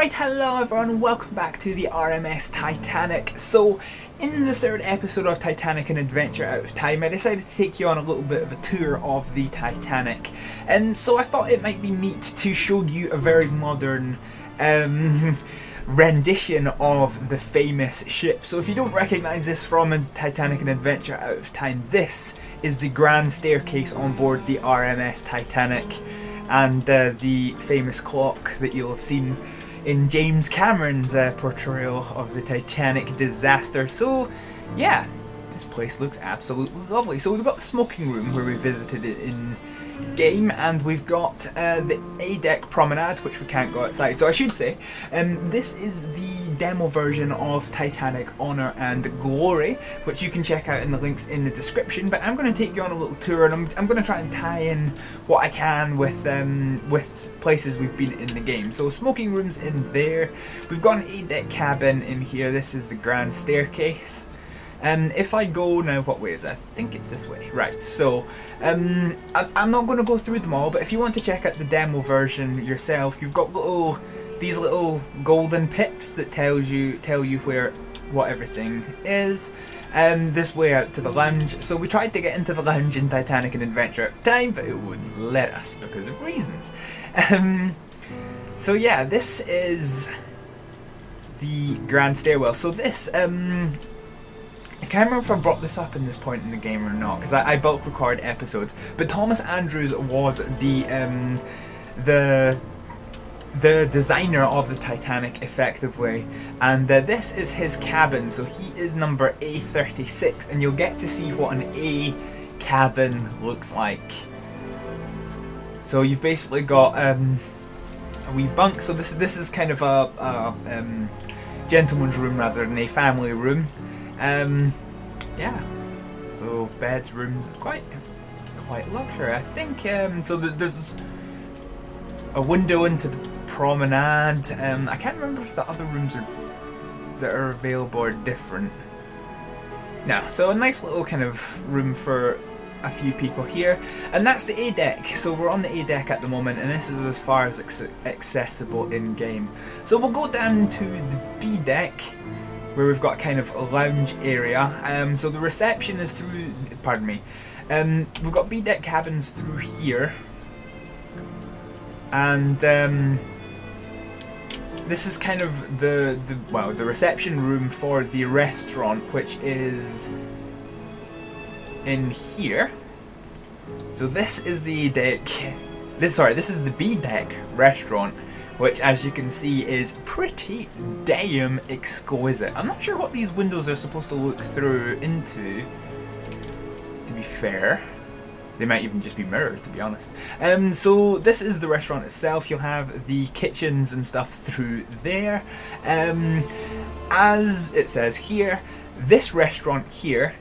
Right, hello everyone, welcome back to the RMS Titanic. So, in the third episode of Titanic, An Adventure Out of Time, I decided to take you on a little bit of a tour of the Titanic. And so I thought it might be neat to show you a very modern rendition of the famous ship. So if you don't recognise this from Titanic, An Adventure Out of Time, this is the grand staircase on board the RMS Titanic, and the famous clock that you'll have seen in James Cameron's portrayal of the Titanic disaster. So yeah, this place looks absolutely lovely. So we've got the smoking room where we visited it in game, and we've got the A-deck promenade, which we can't go outside. So I should say, this is the demo version of Titanic Honour and Glory, which you can check out in the links in the description. But I'm going to take you on a little tour, and I'm going to try and tie in what I can with places we've been in the game. So smoking room's in there. We've got an A-deck cabin in here. This is the grand staircase. If I go now, what way is it? I think it's this way. Right, so I'm not going to go through them all, but if you want to check out the demo version yourself, you've got these little golden pips that tell you where what everything is. This way out to the lounge. So we tried to get into the lounge in Titanic An Adventure Out of Time, but it wouldn't let us because of reasons. So yeah, this is the grand stairwell. So this I can't remember if I brought this up in this point in the game or not, because I bulk record episodes. But Thomas Andrews was the designer of the Titanic, effectively, and this is his cabin. So he is number A36, and you'll get to see what an A cabin looks like. So you've basically got a wee bunk. So this is kind of a gentleman's room rather than a family room. Yeah, so bedrooms is quite luxury, I think. So there's a window into the promenade. I can't remember if the other rooms that are available are different. No, so a nice little kind of room for a few people here, and that's the A deck. So we're on the A deck at the moment, and this is as far as accessible in game. So we'll go down to the B deck, where we've got kind of a lounge area. So the reception is through, pardon me, we've got B-deck cabins through here, and this is kind of the reception room for the restaurant, which is in here. So this is the deck, this is the B-deck restaurant, which, as you can see, is pretty damn exquisite. I'm not sure what these windows are supposed to look through into, to be fair. They might even just be mirrors, to be honest. So this is the restaurant itself. You'll have the kitchens and stuff through there. As it says here, this restaurant here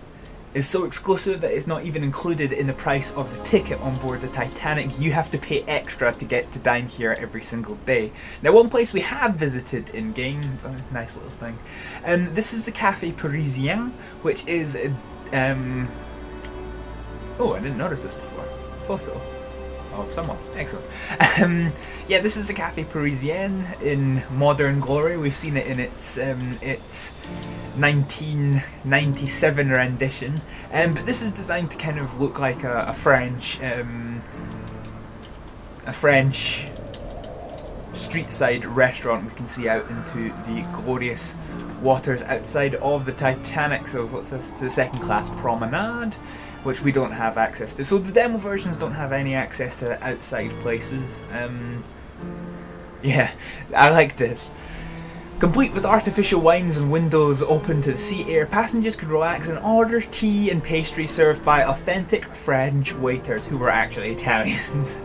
is so exclusive that it's not even included in the price of the ticket on board the Titanic. You have to pay extra to get to dine here every single day. Now, one place we have visited in game, it's a nice little thing, this is the Café Parisien, which is oh, I didn't notice this before. Photo of someone. Excellent. Yeah, this is the Café Parisien in modern glory. We've seen it in its 1997 rendition, but this is designed to kind of look like a French street side restaurant. We can see out into the glorious waters outside of the Titanic. So what's this? To the second class promenade, which we don't have access to. So the demo versions don't have any access to outside places. Yeah, I like this. Complete with artificial wines and windows open to the sea air, passengers could relax and order tea and pastry served by authentic French waiters who were actually Italians.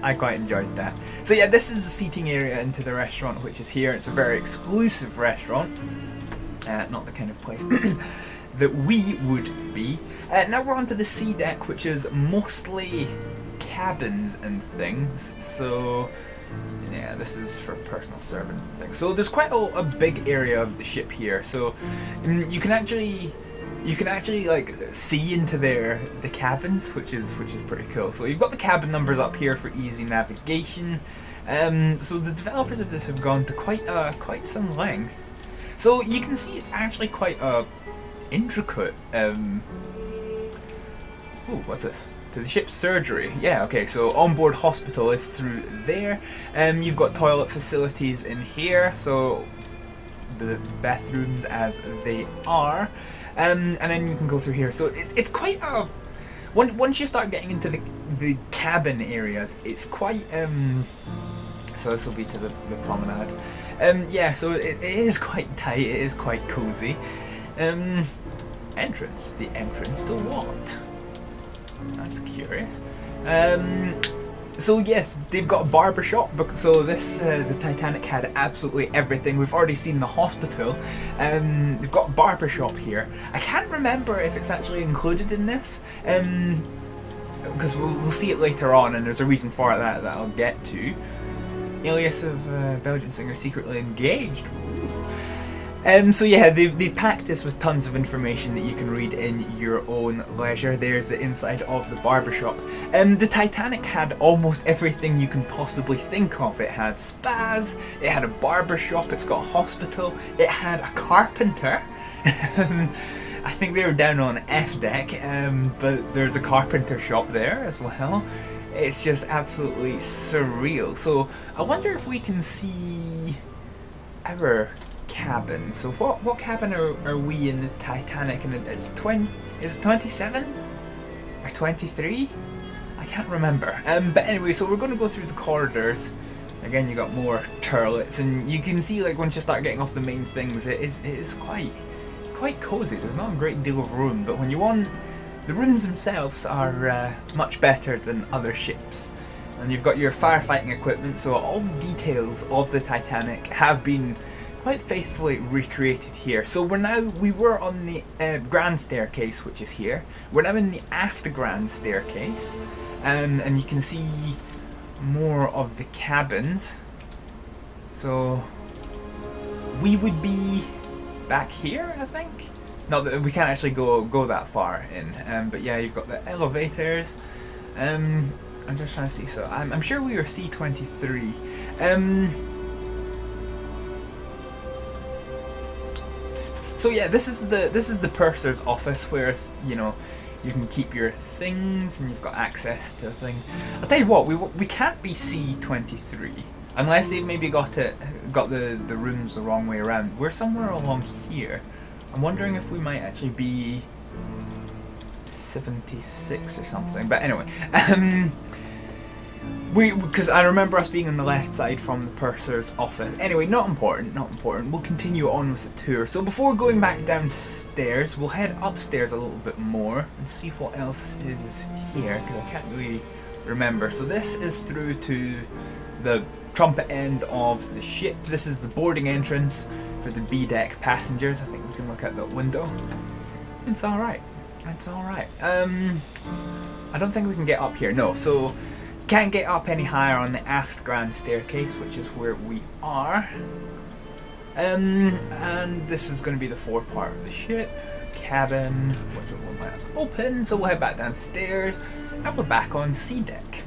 I quite enjoyed that. So yeah, this is the seating area into the restaurant, which is here. It's a very exclusive restaurant. Not the kind of place that we would be. Now we're on to the C deck, which is mostly cabins and things. So yeah, this is for personal servants and things. So there's quite a big area of the ship here. So you can actually like see into the cabins, which is pretty cool. So you've got the cabin numbers up here for easy navigation. So the developers of this have gone to quite some length. So you can see it's actually quite intricate. Oh, what's this? To the ship's surgery. Yeah, okay, so onboard hospital is through there. You've got toilet facilities in here, so the bathrooms as they are. And then you can go through here. So it's quite a... Once you start getting into the cabin areas, it's quite... so this will be to the promenade. Yeah, so it is quite tight, it is quite cozy. Entrance. The entrance to what? That's curious. So yes, they've got a barber shop. So this the Titanic had absolutely everything. We've already seen the hospital. They've got a barber shop here. I can't remember if it's actually included in this, because we'll see it later on, and there's a reason for that I'll get to. Alias of Belgian singer secretly engaged. So yeah, they've packed this with tons of information that you can read in your own leisure. There's the inside of the barbershop. The Titanic had almost everything you can possibly think of. It had spas, it had a barbershop, it's got a hospital, it had a carpenter. I think they were down on F deck, but there's a carpenter shop there as well. It's just absolutely surreal. So I wonder if we can see our cabin. So what cabin are we in the Titanic? And it's is it 27 or 23? I can't remember. But anyway, so we're going to go through the corridors. Again, you got more turlets, and you can see, like, once you start getting off the main things, it is quite cozy. There's not a great deal of room, but when you want, the rooms themselves are much better than other ships. And you've got your firefighting equipment, so all the details of the Titanic have been quite faithfully recreated here. So we were on the grand staircase, which is here. We're now in the aft grand staircase, and you can see more of the cabins. So we would be back here, I think. Not that we can't actually go that far in, but yeah, you've got the elevators. I'm just trying to see. So I'm sure we were C23. So yeah, this is the purser's office where, you know, you can keep your things and you've got access to a thing. I'll tell you what, we can't be C23 unless they've maybe got the rooms the wrong way around. We're somewhere along here. I'm wondering if we might actually be 76 or something. But anyway, because I remember us being on the left side from the purser's office. Anyway, not important. We'll continue on with the tour. So before going back downstairs, we'll head upstairs a little bit more and see what else is here, because I can't really remember. So this is through to the trumpet end of the ship. This is the boarding entrance for the B deck passengers. I think we can look out that window. It's alright. I don't think we can get up here. No, so can't get up any higher on the aft grand staircase, which is where we are. And this is going to be the forward part of the ship. Cabin, which will let us open, so we'll head back downstairs, and we're back on C deck.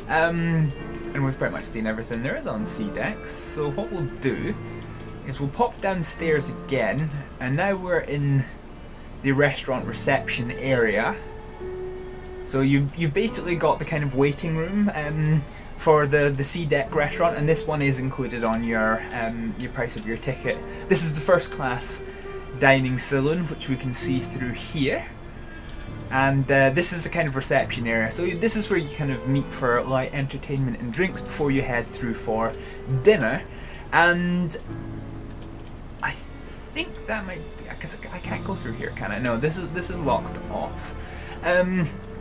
And we've pretty much seen everything there is on C deck, so what we'll do is we'll pop downstairs again, and now we're in the restaurant reception area. So you've basically got the kind of waiting room for the C deck restaurant, and this one is included on your price of your ticket. This is the first class dining saloon, which we can see through here, and this is the kind of reception area. So this is where you kind of meet for light entertainment and drinks before you head through for dinner. And I think that might be, because I can't go through here, can I? No, this is locked off.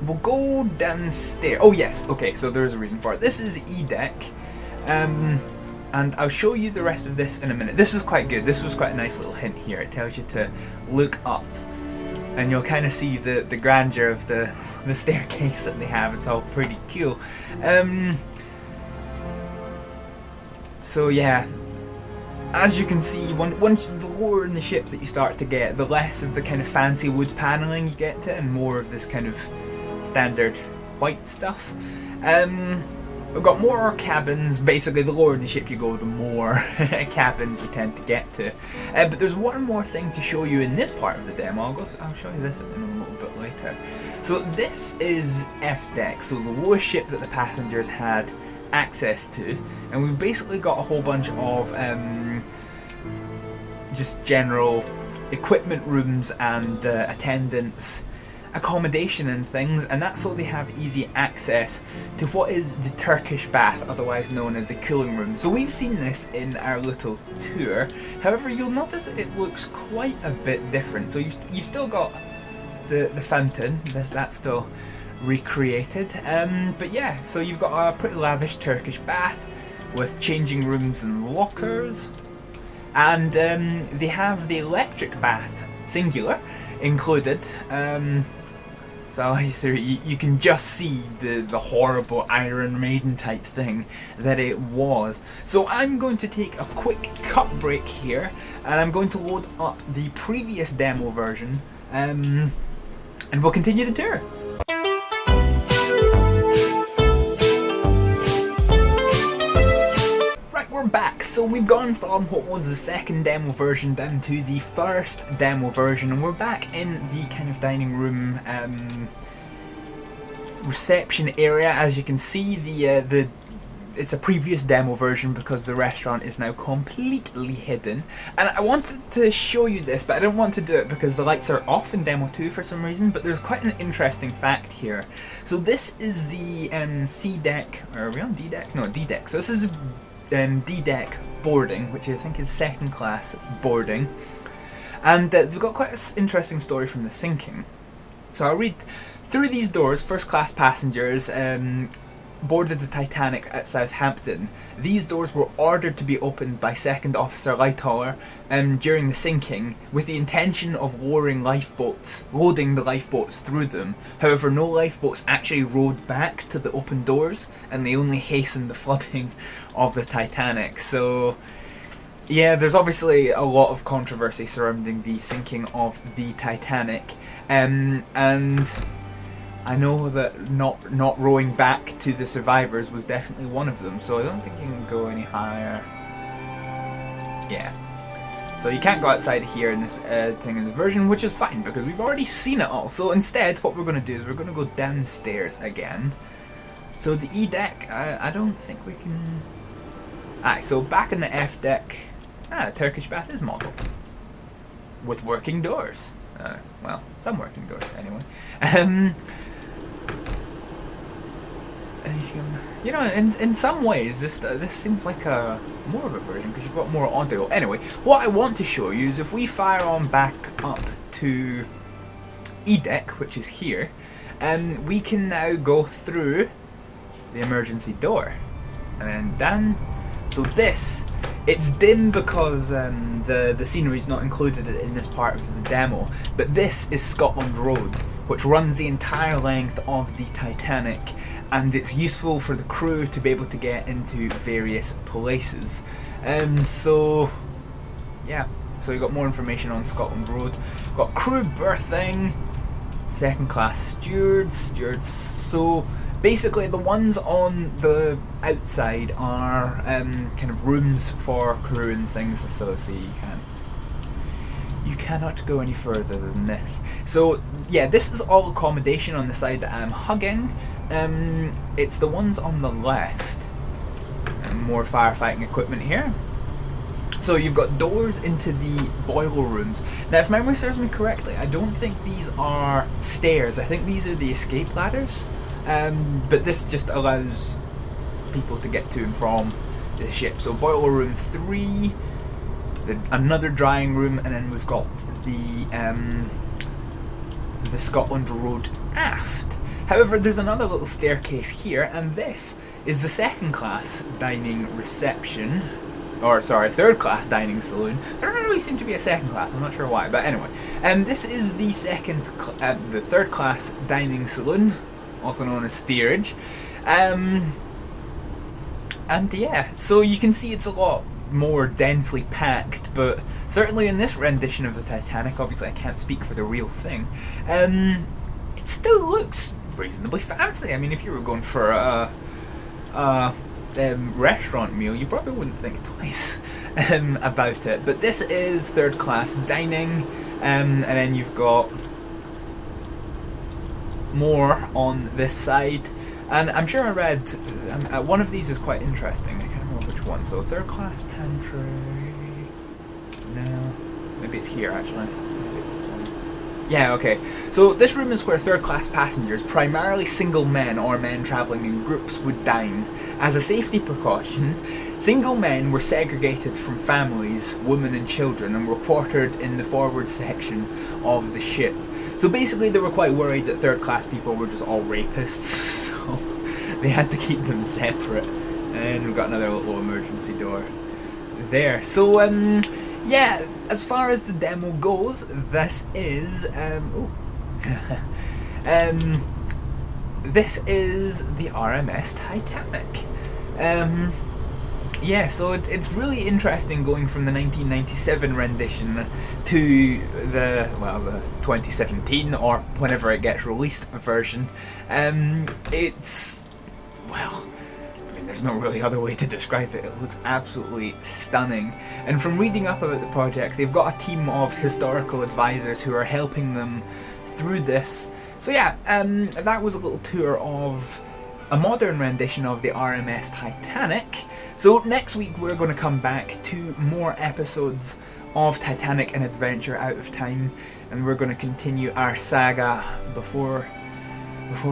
We'll go downstairs. Oh yes, okay, so there's a reason for it. This is E deck, and I'll show you the rest of this in a minute. This is quite good. This was quite a nice little hint here. It tells you to look up, and you'll kind of see the grandeur of the staircase that they have. It's all pretty cool. So yeah, as you can see, once the lower in the ship that you start to get, the less of the kind of fancy wood paneling you get to, and more of this kind of standard white stuff. We've got more cabins. Basically, the lower in the ship you go, the more cabins you tend to get to. But there's one more thing to show you in this part of the demo. I'll show you this in a little bit later. So this is F deck, so the lowest ship that the passengers had access to, and we've basically got a whole bunch of just general equipment rooms and attendants accommodation and things, and that's so they have easy access to what is the Turkish Bath, otherwise known as the cooling room. So we've seen this in our little tour, however you'll notice it looks quite a bit different. So you've still got the fountain, that's still recreated, but yeah, so you've got a pretty lavish Turkish bath with changing rooms and lockers, and they have the electric bath, singular, included. So you can just see the horrible Iron Maiden type thing that it was. So I'm going to take a quick cut break here, and I'm going to load up the previous demo version, and we'll continue the tour. We're back, so we've gone from what was the second demo version down to the first demo version, and we're back in the kind of dining room reception area. As you can see, it's a previous demo version because the restaurant is now completely hidden, and I wanted to show you this, but I didn't want to do it because the lights are off in demo 2 for some reason. But there's quite an interesting fact here. So this is the C deck, or are we on D deck? No, D deck. So this is D-deck boarding, which I think is second class boarding, and they've got quite an interesting story from the sinking. So I'll read through these doors. First class passengers boarded the Titanic at Southampton. These doors were ordered to be opened by Second Officer Lightoller during the sinking, with the intention of loading the lifeboats through them. However, no lifeboats actually rowed back to the open doors, and they only hastened the flooding of the Titanic. So yeah, there's obviously a lot of controversy surrounding the sinking of the Titanic, and I know that not rowing back to the survivors was definitely one of them, so I don't think you can go any higher. Yeah. So you can't go outside here in this thing in the version, which is fine because we've already seen it all. So instead, what we're going to do is we're going to go downstairs again. So the E deck, I don't think we can... Alright, so back in the F deck, the Turkish Bath is modelled with working doors. Well, some working doors anyway. You know, in some ways, this seems like a more of a version because you've got more audio. Anyway, what I want to show you is if we fire on back up to E deck, which is here, we can now go through the emergency door and then down. So it's dim because the scenery is not included in this part of the demo, but this is Scotland Road, which runs the entire length of the Titanic, and it's useful for the crew to be able to get into various places. So yeah, so you got more information on Scotland Road. Got crew berthing, second class stewards. So basically the ones on the outside are kind of rooms for crew and things, so you cannot go any further than this. So yeah, this is all accommodation on the side that I'm hugging. It's the ones on the left. More firefighting equipment here. So you've got doors into the boiler rooms. Now if memory serves me correctly, I don't think these are stairs. I think these are the escape ladders. But this just allows people to get to and from the ship. So boiler room 3, another drying room, and then we've got the Scotland Road aft. However, there's another little staircase here, and this is the second class dining reception, or sorry, third class dining saloon. So there doesn't really seem to be a second class, I'm not sure why, but anyway. This is the third class dining saloon, also known as steerage. And yeah, so you can see it's a lot more densely packed, but certainly in this rendition of the Titanic, obviously I can't speak for the real thing, it still looks reasonably fancy. I mean, if you were going for a restaurant meal, you probably wouldn't think twice about it. But this is third class dining, and then you've got more on this side. And I'm sure I read one of these is quite interesting. I can't remember which one. So third class pantry. No, maybe it's here actually. Maybe it's this one. Yeah, okay. So this room is where third class passengers, primarily single men or men travelling in groups, would dine. As a safety precaution, single men were segregated from families, women and children, and were quartered in the forward section of the ship. So basically they were quite worried that third class people were just all rapists, so they had to keep them separate. And we've got another little emergency door there. So yeah, as far as the demo goes, this is this is the RMS Titanic. Yeah, so it's really interesting going from the 1997 rendition to the 2017 or whenever it gets released version. It's, well, I mean, there's no really other way to describe it. It looks absolutely stunning. And from reading up about the project, they've got a team of historical advisors who are helping them through this. So yeah, that was a little tour of a modern rendition of the RMS Titanic. So next week we're going to come back to more episodes of Titanic and Adventure Out of Time, and we're going to continue our saga before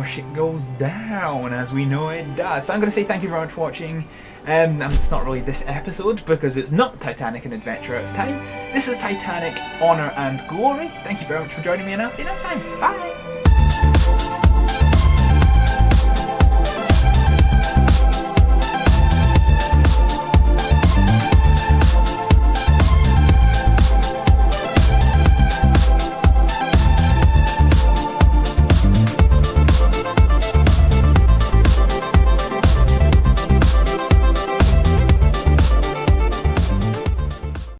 shit goes down, as we know it does. So I'm going to say thank you very much for watching. It's not really this episode because it's not Titanic and Adventure Out of Time. This is Titanic, Honour and Glory. Thank you very much for joining me, and I'll see you next time. Bye!